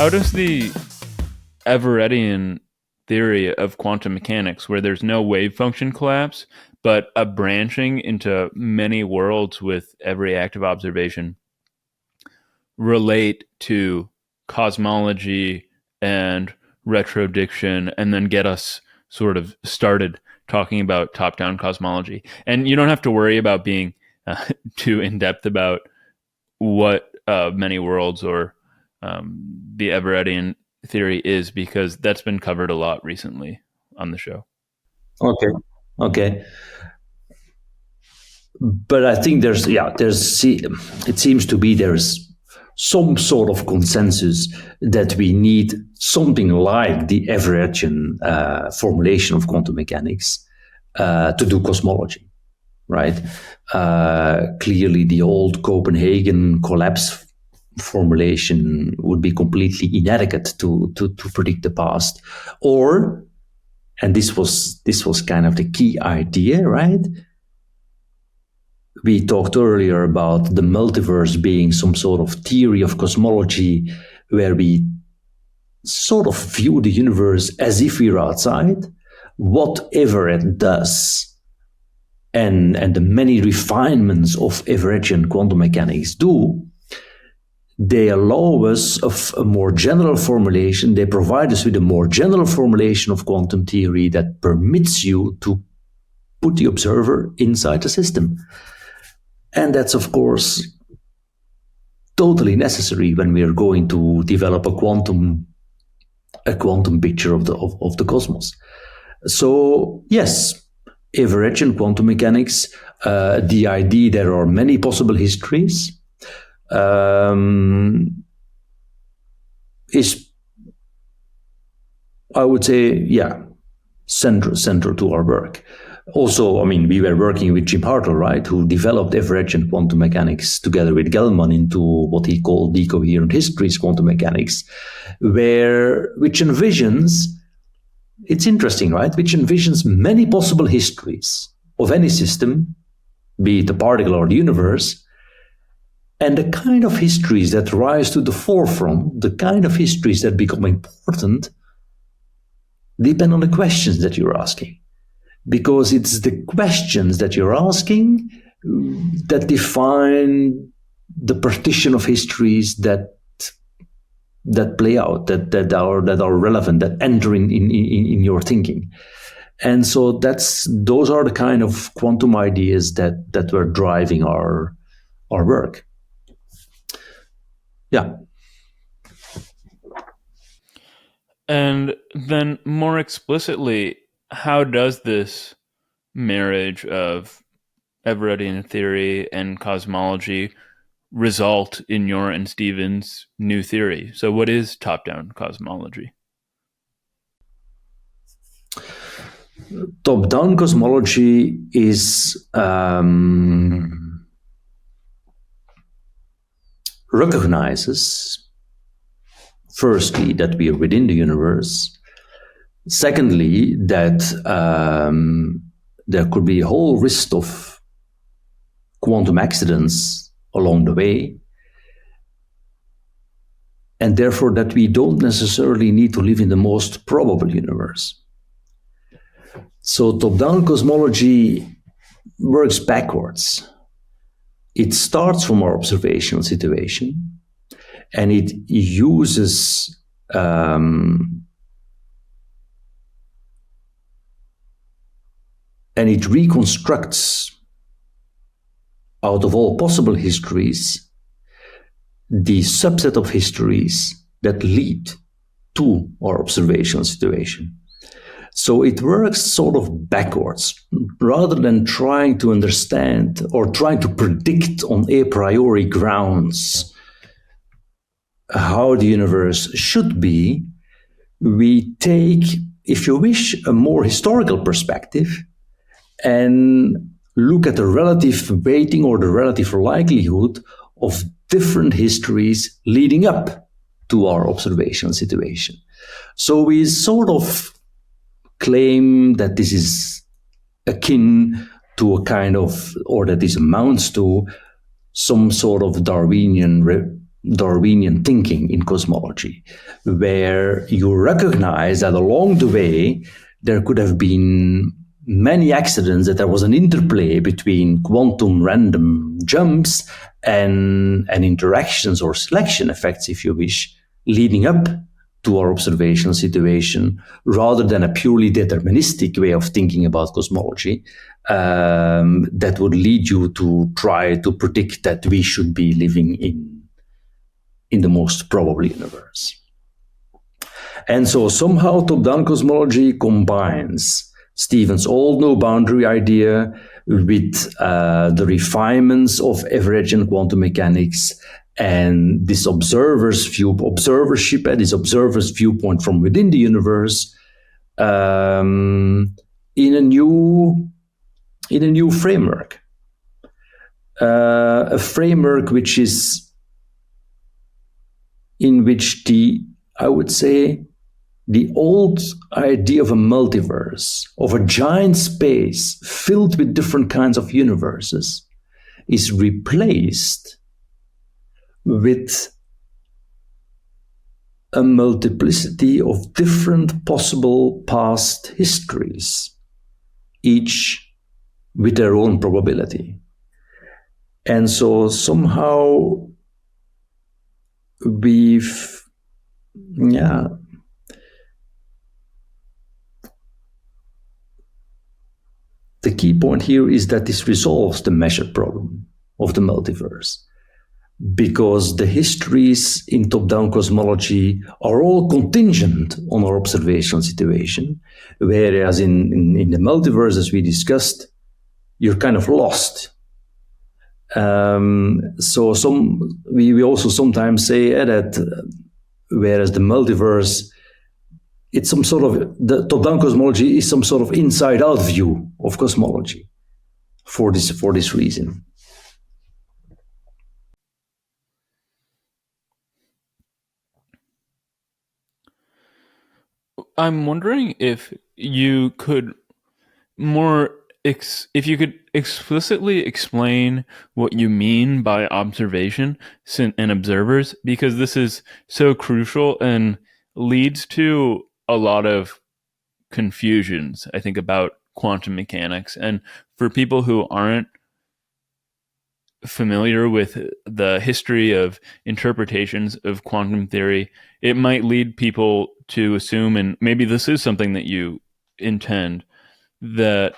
How does the Everettian theory of quantum mechanics, where there's no wave function collapse, but a branching into many worlds with every active observation, relate to cosmology and retrodiction, and then get us sort of started talking about top-down cosmology? And you don't have to worry about being too in-depth about what many worlds or the Everettian theory is, because that's been covered a lot recently on the show. Okay. But I think it seems to be there's some sort of consensus that we need something like the Everettian formulation of quantum mechanics to do cosmology, right? Clearly, the old Copenhagen collapse formulation would be completely inadequate to predict the past, and this was kind of the key idea, right? We talked earlier about the multiverse being some sort of theory of cosmology where we sort of view the universe as if we're outside. Whatever it does, and the many refinements of Everettian quantum mechanics do, they allow us of a more general formulation. They provide us with a more general formulation of quantum theory that permits you to put the observer inside the system. And that's, of course, totally necessary when we are going to develop a quantum picture of the cosmos. So yes, Everettian quantum mechanics, the idea there are many possible histories, is, I would say, central to our work. Also, I mean, we were working with Jim Hartle, right, who developed Everettian quantum mechanics together with Gell-Mann into what he called decoherent histories quantum mechanics, which envisions, it's interesting, right, which envisions many possible histories of any system, be it the particle or the universe, and the kind of histories that rise to the forefront, the kind of histories that become important, depend on the questions that you're asking. Because it's the questions that you're asking that define the partition of histories that play out, that are relevant, that enter in your thinking. And so those are the kind of quantum ideas that were driving our work. Yeah. And then more explicitly, how does this marriage of Everettian theory and cosmology result in your and Stephen's new theory? So what is top-down cosmology? Top-down cosmology is recognizes, firstly, that we are within the universe. Secondly, that there could be a whole list of quantum accidents along the way, and therefore that we don't necessarily need to live in the most probable universe. So top-down cosmology works backwards. It starts from our observational situation, and it uses and it reconstructs out of all possible histories the subset of histories that lead to our observational situation. So it works sort of backwards, rather than trying to understand or trying to predict on a priori grounds how the universe should be. We take, if you wish, a more historical perspective and look at the relative weighting or the relative likelihood of different histories leading up to our observational situation. So we sort of claim that this is akin to a kind of, or that this amounts to some sort of Darwinian Darwinian thinking in cosmology, where you recognize that along the way there could have been many accidents, that there was an interplay between quantum random jumps and interactions or selection effects, if you wish, leading up to our observational situation, rather than a purely deterministic way of thinking about cosmology that would lead you to try to predict that we should be living in the most probable universe. And so somehow top-down cosmology combines Stephen's old no-boundary idea with the refinements of Everettian quantum mechanics and this observership and this observer's viewpoint from within the universe in a new framework. A framework which is in which I would say, the old idea of a multiverse, of a giant space filled with different kinds of universes, is replaced with a multiplicity of different possible past histories, each with their own probability. And so somehow the key point here is that this resolves the measured problem of the multiverse, because the histories in top-down cosmology are all contingent on our observational situation, whereas in the multiverse, as we discussed, you're kind of lost. So we also sometimes say that whereas the multiverse, it's some sort of, the top-down cosmology is some sort of inside-out view of cosmology for this reason. I'm wondering if you could explicitly explain what you mean by observation and observers, because this is so crucial and leads to a lot of confusions, I think, about quantum mechanics. And for people who aren't familiar with the history of interpretations of quantum theory, it might lead people to assume, and maybe this is something that you intend, that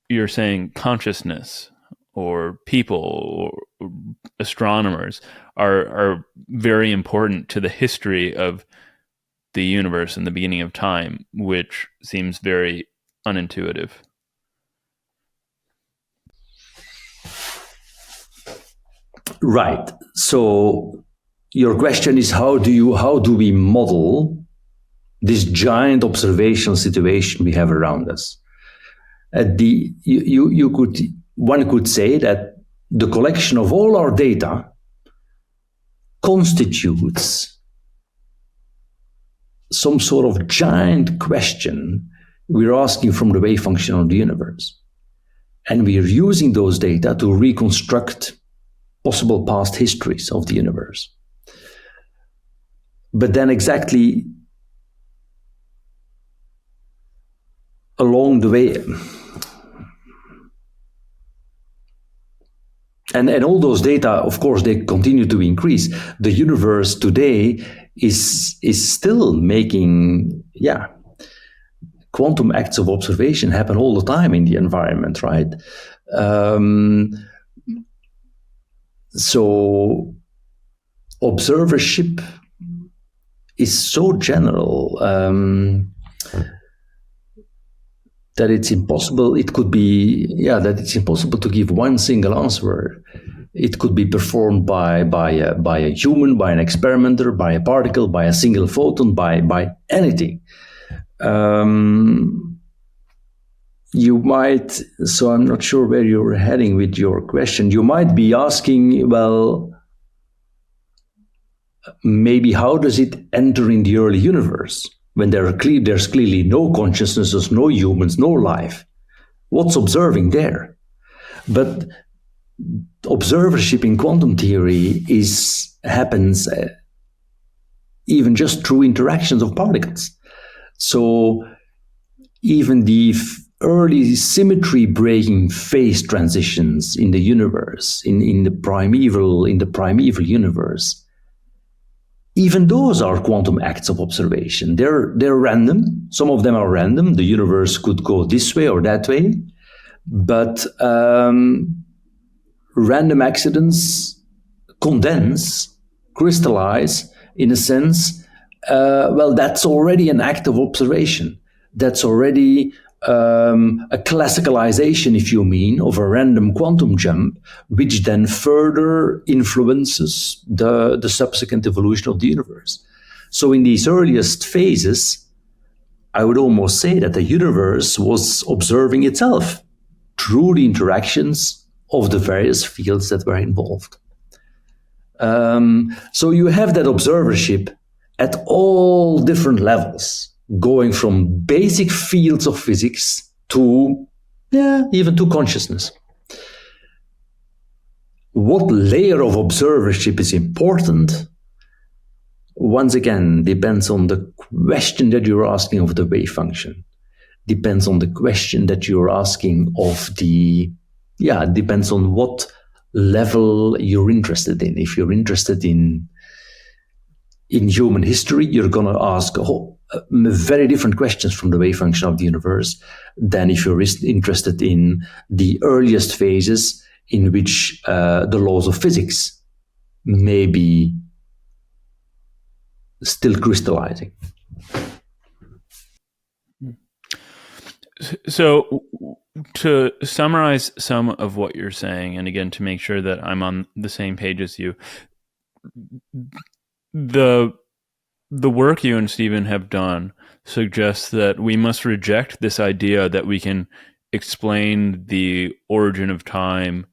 you're saying consciousness or people or astronomers are very important to the history of the universe and the beginning of time, which seems very unintuitive. Right. So your question is, how do we model this giant observational situation we have around us? One could say that the collection of all our data constitutes some sort of giant question we're asking from the wave function of the universe. And we're using those data to reconstruct possible past histories of the universe. But then exactly along the way, and all those data, of course, they continue to increase. The universe today is still making, quantum acts of observation happen all the time in the environment, right? So observership is so general that it's impossible. It could be, that it's impossible to give one single answer. It could be performed by a human, by an experimenter, by a particle, by a single photon, by anything. You might, so I'm not sure where you're heading with your question. You might be asking, well, maybe how does it enter in the early universe when there's clearly no consciousness, no humans, no life? What's observing there? But observership in quantum theory happens even just through interactions of particles. So even the early symmetry breaking phase transitions in the universe, in the primeval universe, even those are quantum acts of observation. They're random. Some of them are random. The universe could go this way or that way, but random accidents condense, crystallize, in a sense. Well, that's already an act of observation. That's already a classicalization, if you mean, of a random quantum jump, which then further influences the subsequent evolution of the universe. So in these earliest phases, I would almost say that the universe was observing itself through the interactions of the various fields that were involved. So you have that observership at all different levels, going from basic fields of physics to, even to consciousness. What layer of observership is important, once again, depends on the question that you're asking of the wave function. Depends on the question that you're asking of depends on what level you're interested in. If you're interested in human history, you're going to ask very different questions from the wave function of the universe than if you're interested in the earliest phases in which the laws of physics may be still crystallizing. So to summarize some of what you're saying, and again, to make sure that I'm on the same page as you, the work you and Stephen have done suggests that we must reject this idea that we can explain the origin of time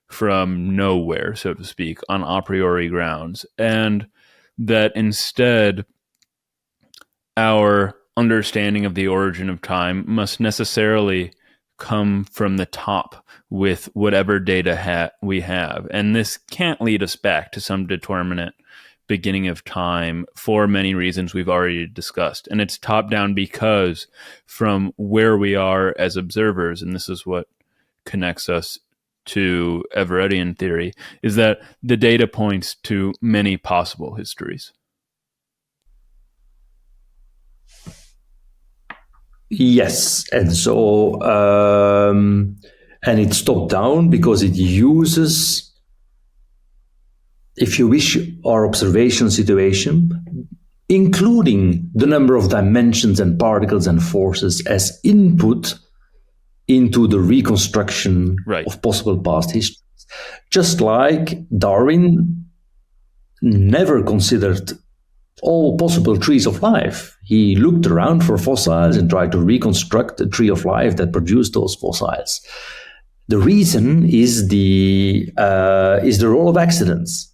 from nowhere, so to speak, on a priori grounds, and that instead our understanding of the origin of time must necessarily come from the top with whatever data we have. And this can't lead us back to some determinate beginning of time for many reasons we've already discussed. And it's top down because from where we are as observers, and this is what connects us to Everettian theory, is that the data points to many possible histories. Yes, and so and it's top down because it uses, if you wish, our observation situation, including the number of dimensions and particles and forces as input into the reconstruction of possible past histories. Just like Darwin never considered all possible trees of life. He looked around for fossils and tried to reconstruct a tree of life that produced those fossils. The reason is the role of accidents.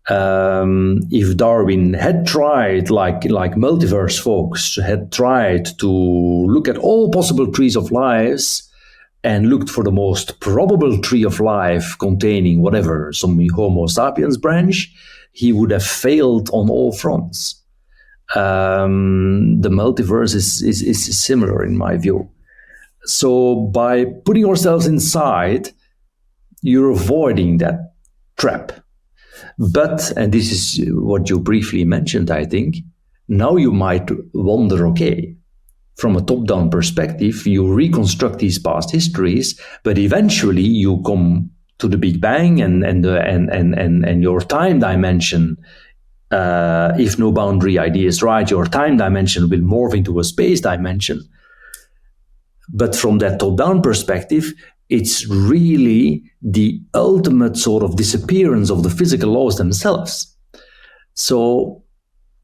If Darwin had tried, like multiverse folks, had tried to look at all possible trees of lives and looked for the most probable tree of life containing whatever, some Homo sapiens branch, he would have failed on all fronts. The multiverse is similar in my view. So by putting ourselves inside, you're avoiding that trap. But, and this is what you briefly mentioned, I think, now you might wonder, okay, from a top-down perspective, you reconstruct these past histories, but eventually you come to the Big Bang and your time dimension, if no boundary idea is right, your time dimension will morph into a space dimension. But from that top-down perspective, it's really the ultimate sort of disappearance of the physical laws themselves. So,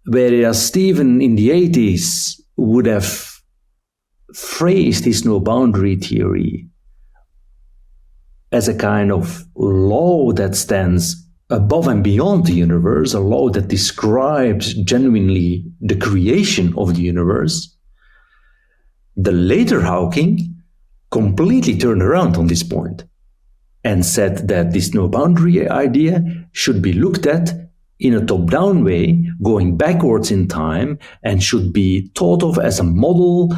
whereas Stephen in the 80s would have phrased his no-boundary theory as a kind of law that stands above and beyond the universe, a law that describes genuinely the creation of the universe, the later Hawking completely turned around on this point and said that this no boundary idea should be looked at in a top-down way, going backwards in time, and should be thought of as a model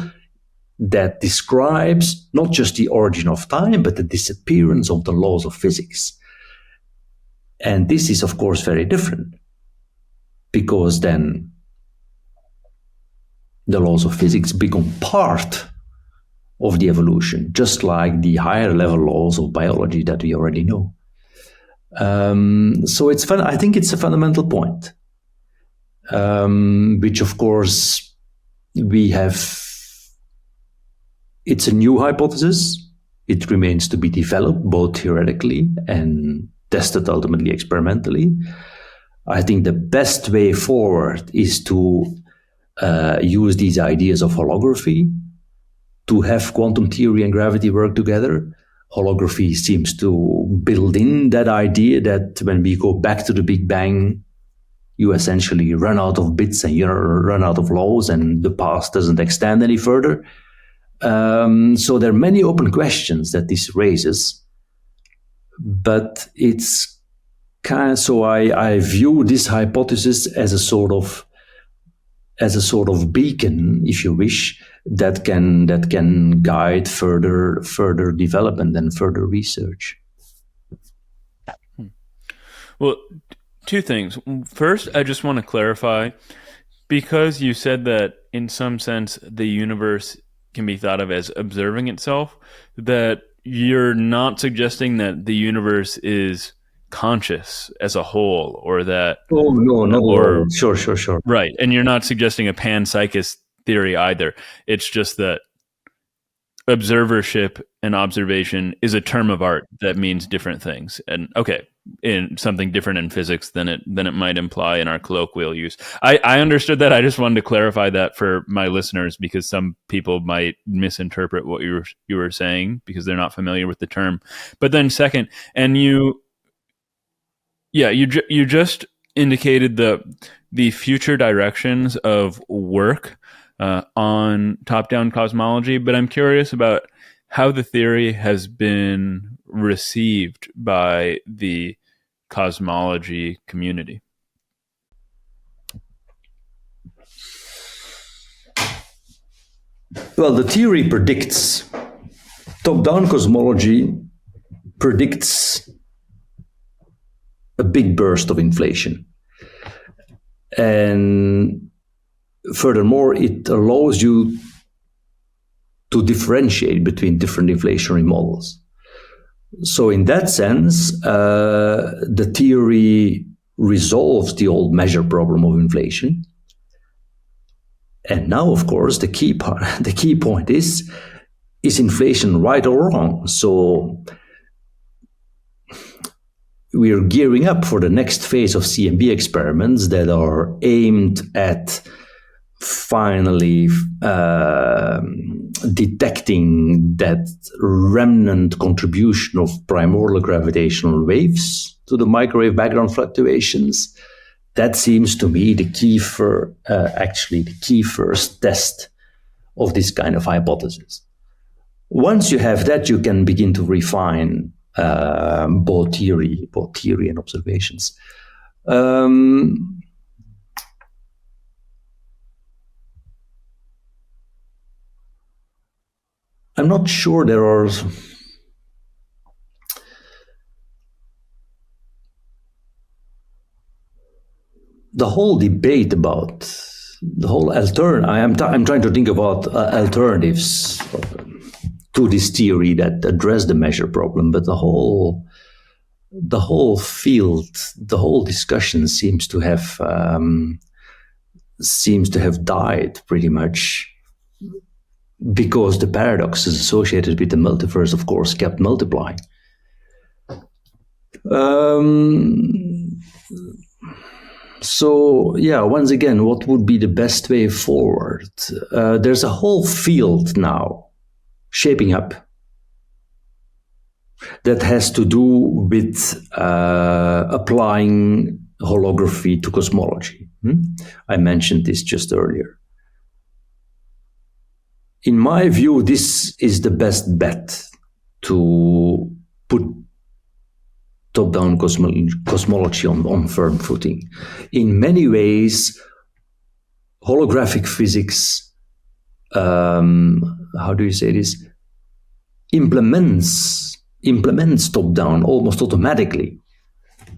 that describes not just the origin of time, but the disappearance of the laws of physics. And this is, of course, very different, because then the laws of physics become part of the evolution, just like the higher level laws of biology that we already know. So it's fun. I think it's a fundamental point, which of course we have. It's a new hypothesis. It remains to be developed both theoretically and tested ultimately experimentally. I think the best way forward is to use these ideas of holography to have quantum theory and gravity work together. Holography seems to build in that idea that when we go back to the Big Bang, you essentially run out of bits and you run out of laws, and the past doesn't extend any further. So there are many open questions that this raises, but it's kind of, so I view this hypothesis as a sort of beacon, if you wish, that can guide further development and further research. Well, two things. First, I just want to clarify, because you said that in some sense the universe can be thought of as observing itself, that you're not suggesting that the universe is conscious as a whole, or that... Oh, no, not at all. Sure. Right. And you're not suggesting a panpsychist theory either. It's just that observership and observation is a term of art that means different things. And okay, in something different in physics than it might imply in our colloquial use. I understood that. I just wanted to clarify that for my listeners, because some people might misinterpret what you were saying because they're not familiar with the term. But then second, and you just indicated the future directions of work on top-down cosmology, but I'm curious about how the theory has been received by the cosmology community. Well, the theory predicts, top-down cosmology predicts a big burst of inflation. And furthermore, it allows you to differentiate between different inflationary models. So in that sense, the theory resolves the old measure problem of inflation. And now, of course, the key point is inflation right or wrong? So we are gearing up for the next phase of CMB experiments that are aimed at finally detecting that remnant contribution of primordial gravitational waves to the microwave background fluctuations. That seems to me the key first test of this kind of hypothesis. Once you have that, you can begin to refine both theory and observations. I'm not sure there are... The whole debate about the whole I'm trying to think about alternatives to this theory that address the measure problem, but the whole field, the whole discussion seems to have died pretty much, because the paradoxes associated with the multiverse, of course, kept multiplying. So, once again, what would be the best way forward? There's a whole field now shaping up that has to do with applying holography to cosmology. I mentioned this just earlier. In my view, this is the best bet to put top-down cosmology on firm footing. In many ways, holographic physics, how do you say this, implements top-down almost automatically.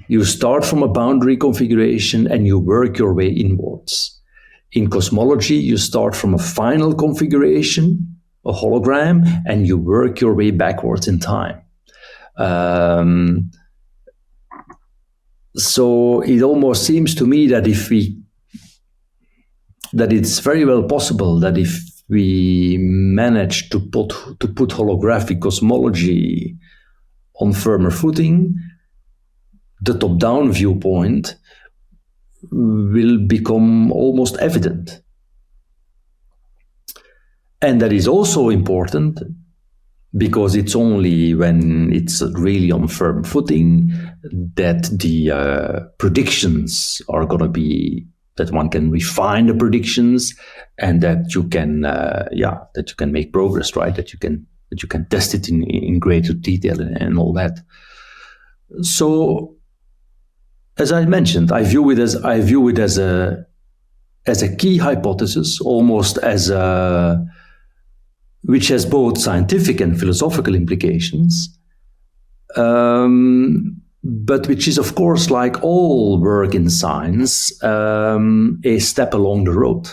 You start from a boundary configuration and you work your way inwards. In cosmology, you start from a final configuration, a hologram, and you work your way backwards in time. So it almost seems to me that it's very well possible that if we manage to put holographic cosmology on firmer footing, the top-down viewpoint will become almost evident. And that is also important because it's only when it's really on firm footing that the predictions are going to be, that one can refine the predictions and that you can make progress, right? That you can test it in greater detail and all that. So, as I mentioned, I view it as a key hypothesis, almost as which has both scientific and philosophical implications, but which is, of course, like all work in science, a step along the road.